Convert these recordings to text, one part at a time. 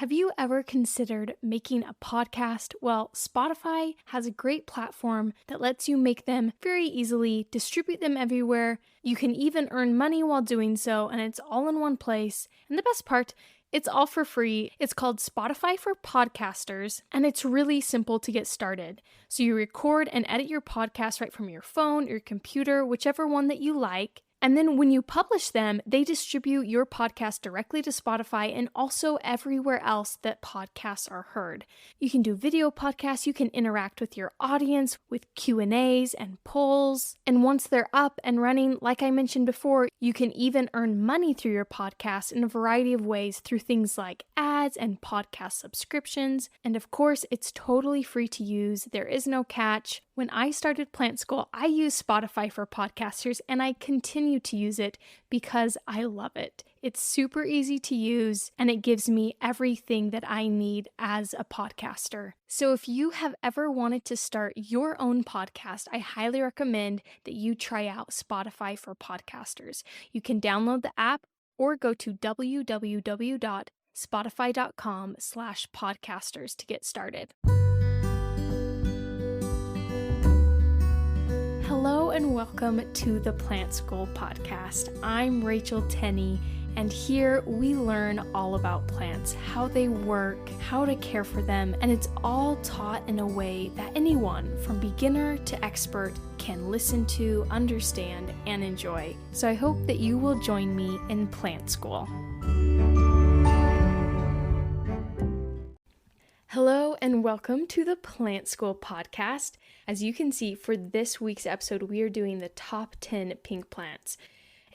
Have you ever considered making a podcast? Well, Spotify has a great platform that lets you make them very easily, distribute them everywhere. You can even earn money while doing so, and it's all in one place. And the best part, it's all for free. It's called Spotify for Podcasters, and it's really simple to get started. So you record and edit your podcast right from your phone, your computer, whichever one that you like. And then when you publish them, they distribute your podcast directly to Spotify and also everywhere else that podcasts are heard. You can do video podcasts, you can interact with your audience with Q&As and polls. And once they're up and running, like I mentioned before, you can even earn money through your podcast in a variety of ways through things like ads and podcast subscriptions. And of course, it's totally free to use. There is no catch. When I started Plant School, I used Spotify for Podcasters, and I continue to use it because I love it. It's super easy to use, and it gives me everything that I need as a podcaster. So if you have ever wanted to start your own podcast, I highly recommend that you try out Spotify for Podcasters. You can download the app or go to www.spotify.com/podcasters to get started. Hello and welcome to the Plant School podcast. I'm Rachel Tenney, and here we learn all about plants, how they work, how to care for them, and it's all taught in a way that anyone from beginner to expert can listen to, understand, and enjoy. So I hope that you will join me in Plant School. Hello and welcome to the Plant School podcast. As you can see, for this week's episode, we are doing the top 10 pink plants.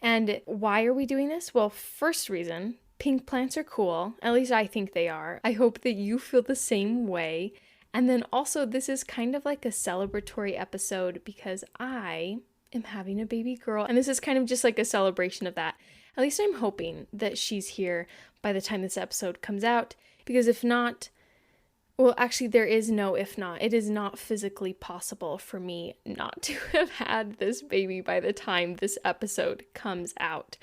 And why are we doing this? Well, first reason, pink plants are cool. At least I think they are. I hope that you feel the same way. And then also, this is kind of like a celebratory episode because I am having a baby girl. And this is kind of just like a celebration of that. At least I'm hoping that she's here by the time this episode comes out. Because if not, well, actually, there is no if not. It is not physically possible for me not to have had this baby by the time this episode comes out.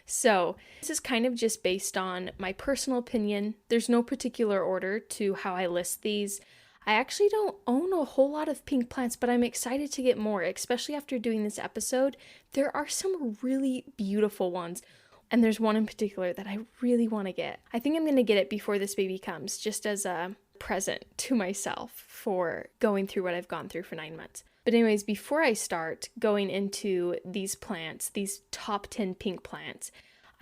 So this is kind of just based on my personal opinion. There's no particular order to how I list these. I actually don't own a whole lot of pink plants, but I'm excited to get more, especially after doing this episode. There are some really beautiful ones. And there's one in particular that I really want to get. I think I'm going to get it before this baby comes, just as a present to myself for going through what I've gone through for 9 months. But anyways, before I start going into these plants, these top 10 pink plants,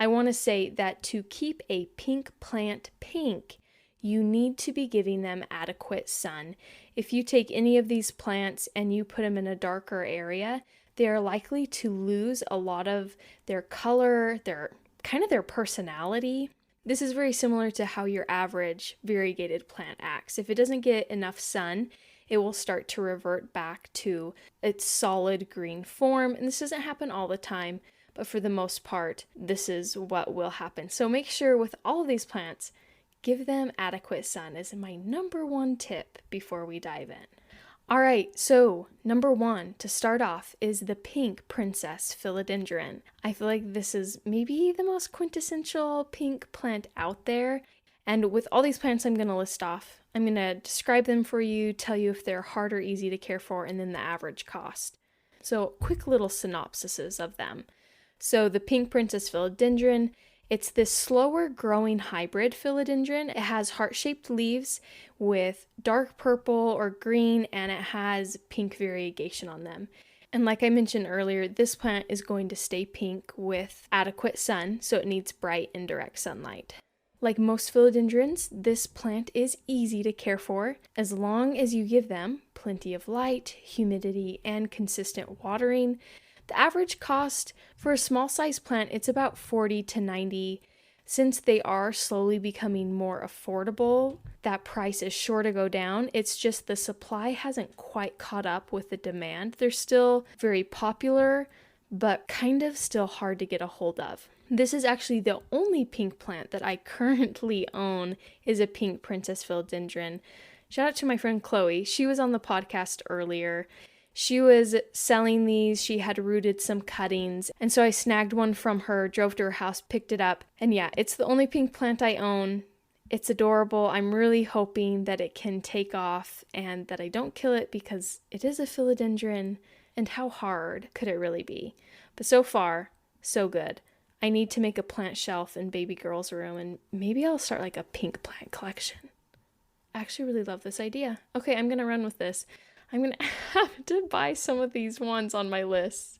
I want to say that to keep a pink plant pink, you need to be giving them adequate sun. If you take any of these plants and you put them in a darker area, they are likely to lose a lot of their color, their personality. This is very similar to how your average variegated plant acts. If it doesn't get enough sun, it will start to revert back to its solid green form. And this doesn't happen all the time, but for the most part, this is what will happen. So make sure with all of these plants, give them adequate sun is my number one tip before we dive in. All right, so number one to start off is the pink princess philodendron. I feel like this is maybe the most quintessential pink plant out there. And with all these plants I'm going to list off, I'm going to describe them for you, tell you if they're hard or easy to care for, and then the average cost. So quick little synopsises of them. So the pink princess philodendron, it's this slower growing hybrid philodendron. It has heart-shaped leaves with dark purple or green, and it has pink variegation on them. And like I mentioned earlier, this plant is going to stay pink with adequate sun, so it needs bright indirect sunlight. Like most philodendrons, this plant is easy to care for as long as you give them plenty of light, humidity, and consistent watering. The average cost for a small size plant, it's about $40 to $90. Since they are slowly becoming more affordable, that price is sure to go down. It's just the supply hasn't quite caught up with the demand. They're still very popular, but kind of still hard to get a hold of. This is actually the only pink plant that I currently own is a pink princess philodendron. Shout out to my friend Chloe. She was on the podcast earlier. She was selling these, she had rooted some cuttings, and so I snagged one from her, drove to her house, picked it up, and yeah, it's the only pink plant I own. It's adorable. I'm really hoping that it can take off and that I don't kill it because it is a philodendron, and how hard could it really be? But so far, so good. I need to make a plant shelf in baby girl's room, and maybe I'll start like a pink plant collection. I actually really love this idea. Okay, I'm going to run with this. I'm going to have to buy some of these ones on my list.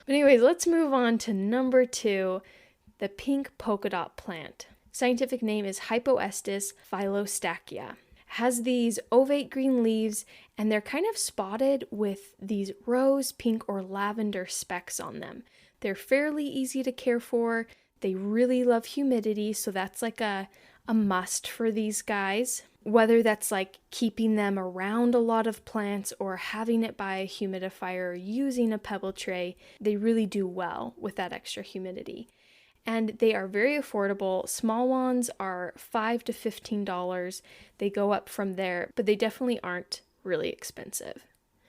But anyways, let's move on to number 2, the pink polka dot plant. Scientific name is Hypoestis phylostachya. It has these ovate green leaves, and they're kind of spotted with these rose, pink, or lavender specks on them. They're fairly easy to care for. They really love humidity, so that's like a must for these guys. Whether that's like keeping them around a lot of plants or having it by a humidifier or using a pebble tray, they really do well with that extra humidity. And they are very affordable. Small ones are $5 to $15. They go up from there, but they definitely aren't really expensive.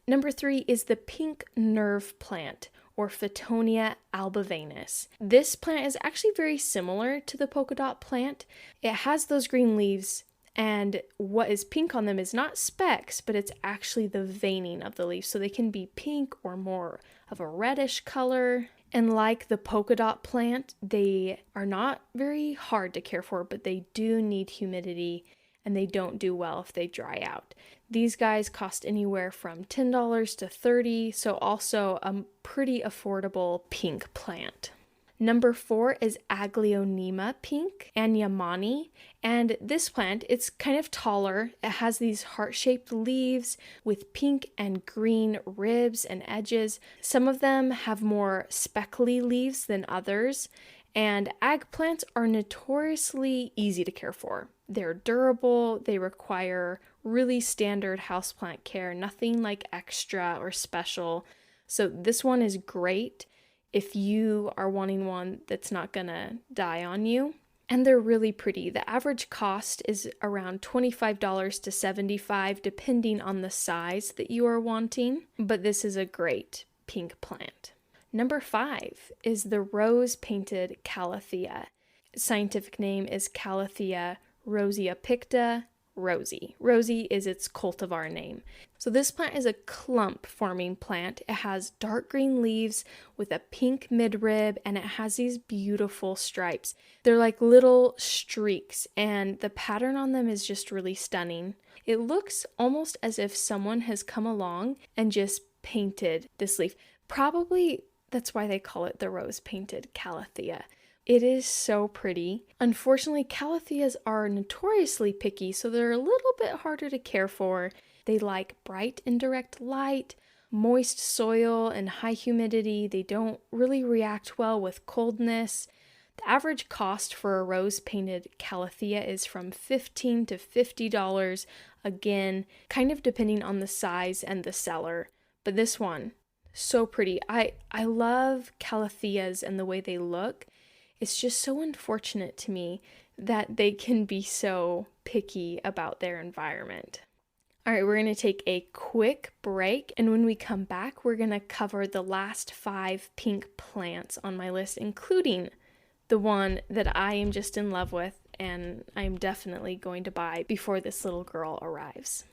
Number 3 is the pink nerve plant, or Phytonia albivanus. This plant is actually very similar to the polka dot plant. It has those green leaves, and what is pink on them is not specks, but it's actually the veining of the leaves. So they can be pink or more of a reddish color. And like the polka dot plant, they are not very hard to care for, but they do need humidity, and they don't do well if they dry out. These guys cost anywhere from $10 to $30, so also a pretty affordable pink plant. Number 4 is Aglaonema pink, Anyamani, and this plant, it's kind of taller. It has these heart-shaped leaves with pink and green ribs and edges. Some of them have more speckly leaves than others, and ag plants are notoriously easy to care for. They're durable, they require really standard houseplant care, nothing like extra or special. So this one is great if you are wanting one that's not gonna die on you. And they're really pretty. The average cost is around $25 to $75 depending on the size that you are wanting, but this is a great pink plant. Number 5 is the rose painted Calathea. Scientific name is Calathea roseapicta Rosie. Rosie is its cultivar name. So this plant is a clump forming plant. It has dark green leaves with a pink midrib, and it has these beautiful stripes. They're like little streaks, and the pattern on them is just really stunning. It looks almost as if someone has come along and just painted this leaf. Probably that's why they call it the rose painted Calathea. It is so pretty. Unfortunately, Calatheas are notoriously picky, so they're a little bit harder to care for. They like bright indirect light, moist soil, and high humidity. They don't really react well with coldness. The average cost for a rose-painted Calathea is from $15 to $50, again, kind of depending on the size and the seller. But this one, so pretty. I love Calatheas and the way they look. It's just so unfortunate to me that they can be so picky about their environment. All right, we're going to take a quick break, and when we come back, we're going to cover the last 5 pink plants on my list, including the one that I am just in love with, and I'm definitely going to buy before this little girl arrives.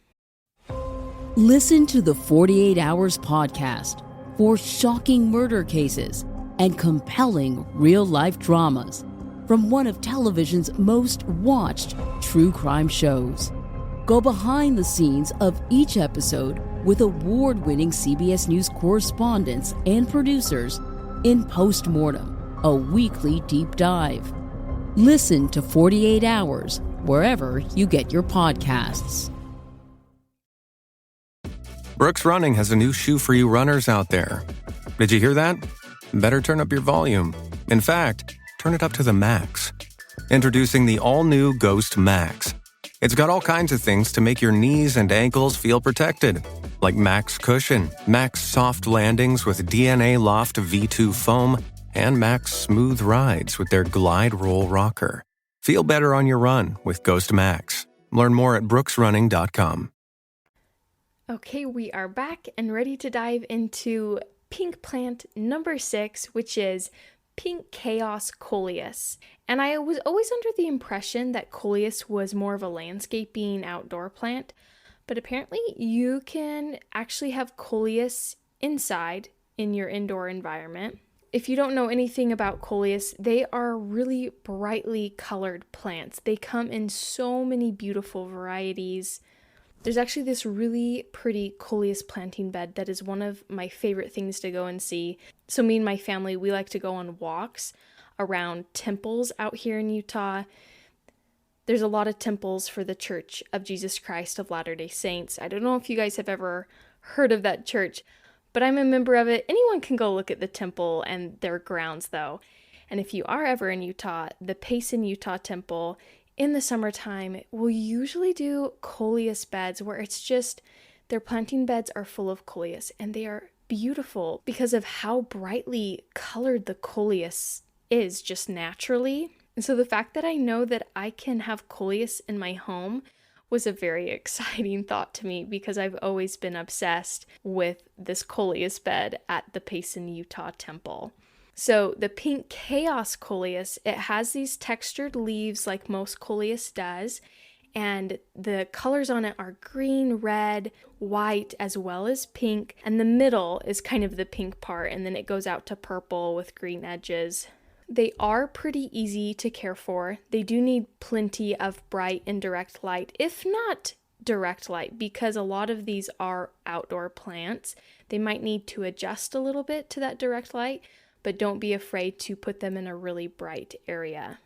Listen to the 48 Hours podcast for shocking murder cases and compelling real-life dramas from one of television's most watched true crime shows. Go behind the scenes of each episode with award-winning CBS News correspondents and producers in Postmortem, a weekly deep dive. Listen to 48 Hours wherever you get your podcasts. Brooks Running has a new shoe for you runners out there. Did you hear that? Better turn up your volume. In fact, turn it up to the max. Introducing the all-new Ghost Max. It's got all kinds of things to make your knees and ankles feel protected, like Max Cushion, Max Soft Landings with DNA Loft V2 foam, and Max Smooth Rides with their Glide Roll Rocker. Feel better on your run with Ghost Max. Learn more at brooksrunning.com. Okay, we are back and ready to dive into pink plant number 6, which is pink chaos coleus. And I was always under the impression that coleus was more of a landscaping outdoor plant, but apparently you can actually have coleus inside in your indoor environment. If you don't know anything about coleus, they are really brightly colored plants. They come in so many beautiful varieties. There's actually this really pretty coleus planting bed that is one of my favorite things to go and see. So me and my family, we like to go on walks around temples out here in Utah. There's a lot of temples for the Church of Jesus Christ of Latter-day Saints. I don't know if you guys have ever heard of that church, but I'm a member of it. Anyone can go look at the temple and their grounds though. And if you are ever in Utah, the Payson, Utah temple in the summertime will usually do coleus beds where it's just, their planting beds are full of coleus and they are beautiful because of how brightly colored the coleus is just naturally. And so the fact that I know that I can have coleus in my home was a very exciting thought to me because I've always been obsessed with this coleus bed at the Payson, Utah temple. So the pink chaos coleus, it has these textured leaves like most coleus does, and the colors on it are green, red, white, as well as pink, and the middle is kind of the pink part, and then it goes out to purple with green edges. They are pretty easy to care for. They do need plenty of bright indirect light, if not direct light, because a lot of these are outdoor plants. They might need to adjust a little bit to that direct light, but don't be afraid to put them in a really bright area.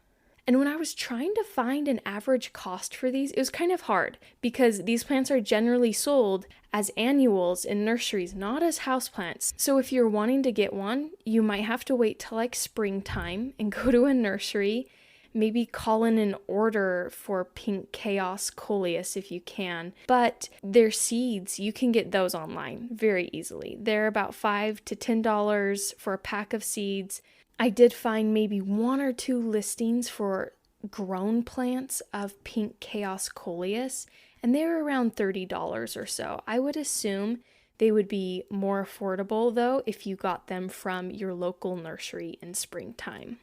And when I was trying to find an average cost for these, it was kind of hard because these plants are generally sold as annuals in nurseries, not as houseplants. So if you're wanting to get one, you might have to wait till like springtime and go to a nursery, maybe call in an order for pink chaos coleus if you can. But their seeds, you can get those online very easily. They're about $5 to $10 for a pack of seeds. I did find maybe 1 or 2 listings for grown plants of pink chaos coleus, and they were around $30 or so. I would assume they would be more affordable though if you got them from your local nursery in springtime.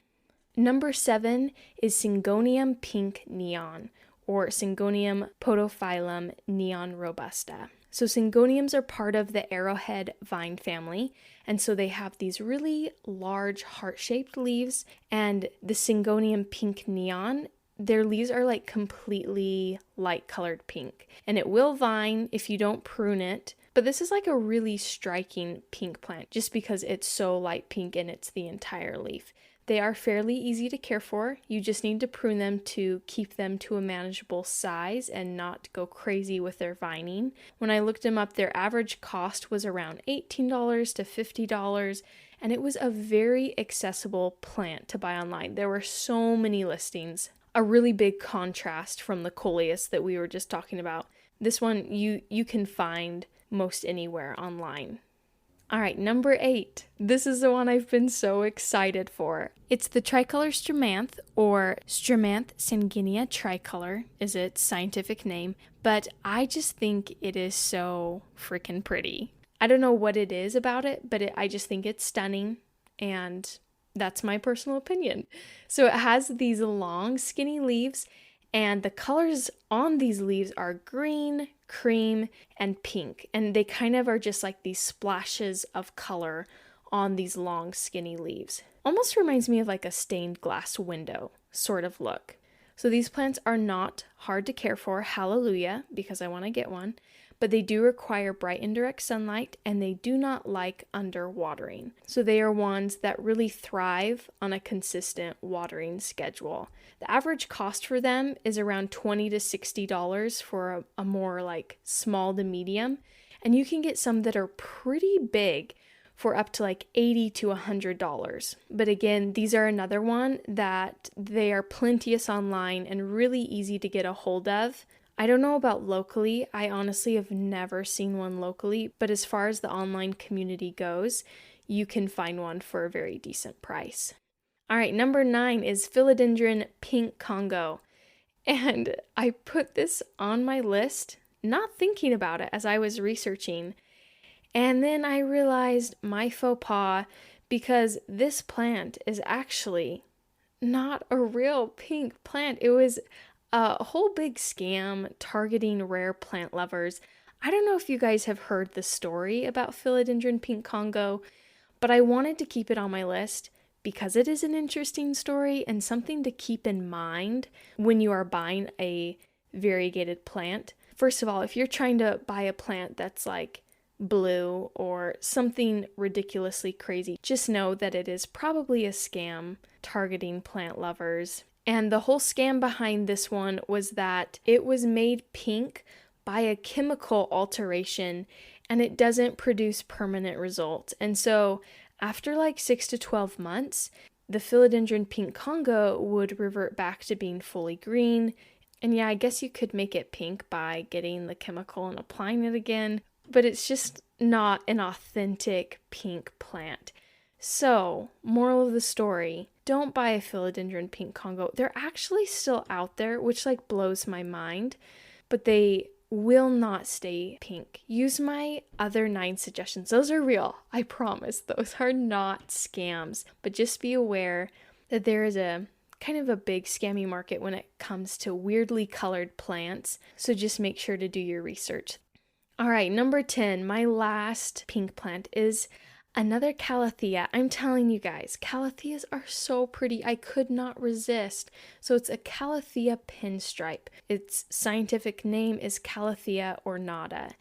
Number 7 is Syngonium pink neon, or Syngonium podophyllum neon robusta. So syngoniums are part of the arrowhead vine family, and so they have these really large heart-shaped leaves, and the Syngonium pink neon, their leaves are like completely light-colored pink, and it will vine if you don't prune it, but this is like a really striking pink plant just because it's so light pink and it's the entire leaf. They are fairly easy to care for. You just need to prune them to keep them to a manageable size and not go crazy with their vining. When I looked them up, their average cost was around $18 to $50, and it was a very accessible plant to buy online. There were so many listings. A really big contrast from the coleus that we were just talking about. This one you can find most anywhere online. All right, number 8. This is the one I've been so excited for. It's the tricolor Stramanthe, or Stramanthe sanguinea tricolor is its scientific name, but I just think it is so freaking pretty. I don't know what it is about it, but I just think it's stunning, and that's my personal opinion. So it has these long, skinny leaves, and the colors on these leaves are green, cream, and pink. And they kind of are just like these splashes of color on these long, skinny leaves. Almost reminds me of like a stained glass window sort of look. So these plants are not hard to care for, hallelujah, because I want to get one. But they do require bright indirect sunlight, and they do not like underwatering. So they are ones that really thrive on a consistent watering schedule. The average cost for them is around $20 to $60 for a more like small to medium. And you can get some that are pretty big for up to like $80 to $100. But again, these are another one that they are plenteous online and really easy to get a hold of. I don't know about locally. I honestly have never seen one locally, but as far as the online community goes, you can find one for a very decent price. All right, number 9 is Philodendron Pink Congo. And I put this on my list, not thinking about it as I was researching. And then I realized my faux pas because this plant is actually not a real pink plant. It was a whole big scam targeting rare plant lovers. I don't know if you guys have heard the story about Philodendron pink Congo, but I wanted to keep it on my list because it is an interesting story and something to keep in mind when you are buying a variegated plant. First of all, if you're trying to buy a plant that's like blue or something ridiculously crazy, just know that it is probably a scam targeting plant lovers. And the whole scam behind this one was that it was made pink by a chemical alteration and it doesn't produce permanent results. And so after like 6 to 12 months, the Philodendron pink Congo would revert back to being fully green. And yeah, I guess you could make it pink by getting the chemical and applying it again, but it's just not an authentic pink plant. So, moral of the story, don't buy a Philodendron pink Congo. They're actually still out there, which like blows my mind, but they will not stay pink. Use my other 9 suggestions. Those are real. I promise. Those are not scams. But just be aware that there is a kind of a big scammy market when it comes to weirdly colored plants. So just make sure to do your research. All right, number 10, my last pink plant is another Calathea. I'm telling you guys, Calatheas are so pretty. I could not resist. So it's a Calathea pinstripe. Its scientific name is Calathea ornata.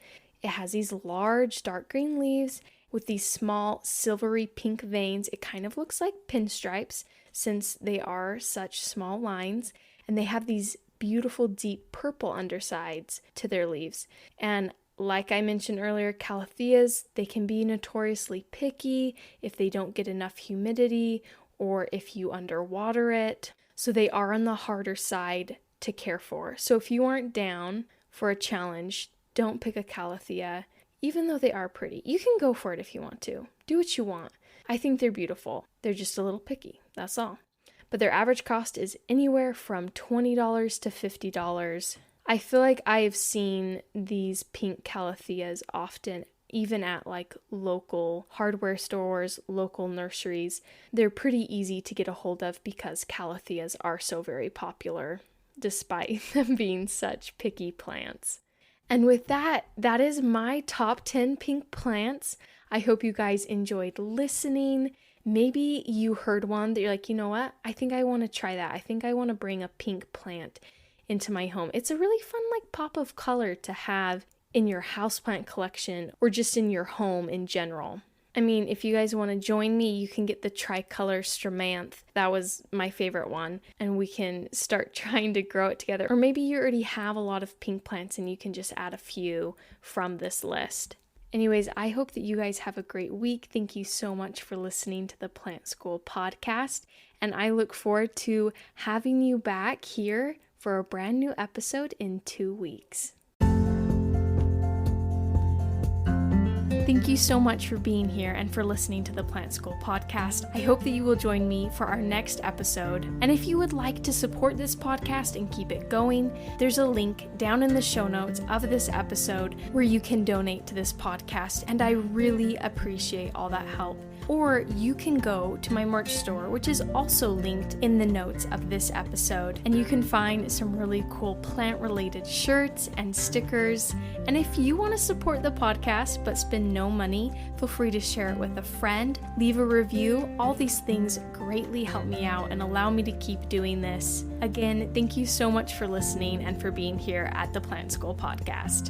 It has these large dark green leaves with these small silvery pink veins. It kind of looks like pinstripes since they are such small lines. And they have these beautiful deep purple undersides to their leaves. And like I mentioned earlier, Calatheas, they can be notoriously picky if they don't get enough humidity or if you underwater it. So they are on the harder side to care for. So if you aren't down for a challenge, don't pick a Calathea, even though they are pretty. You can go for it if you want to. Do what you want. I think they're beautiful. They're just a little picky. That's all. But their average cost is anywhere from $20 to $50. I feel like I've seen these pink Calatheas often, even at like local hardware stores, local nurseries. They're pretty easy to get a hold of because Calatheas are so very popular, despite them being such picky plants. And with that, that is my top 10 pink plants. I hope you guys enjoyed listening. Maybe you heard one that you're like, you know what? I think I want to try that. I think I want to bring a pink plant into my home. It's a really fun like pop of color to have in your houseplant collection or just in your home in general. I mean, if you guys want to join me, you can get the tricolor Stromanth. That was my favorite one, and we can start trying to grow it together. Or maybe you already have a lot of pink plants and you can just add a few from this list. Anyways, I hope that you guys have a great week. Thank you so much for listening to the Plant School podcast, and I look forward to having you back here for a brand new episode in 2 weeks. Thank you so much for being here and for listening to the Plant School podcast. I hope that you will join me for our next episode. And if you would like to support this podcast and keep it going, there's a link down in the show notes of this episode where you can donate to this podcast. And I really appreciate all that help. Or you can go to my merch store, which is also linked in the notes of this episode. And you can find some really cool plant-related shirts and stickers. And if you want to support the podcast but spend no money, feel free to share it with a friend, leave a review. All these things greatly help me out and allow me to keep doing this. Again, thank you so much for listening and for being here at the Plant School podcast.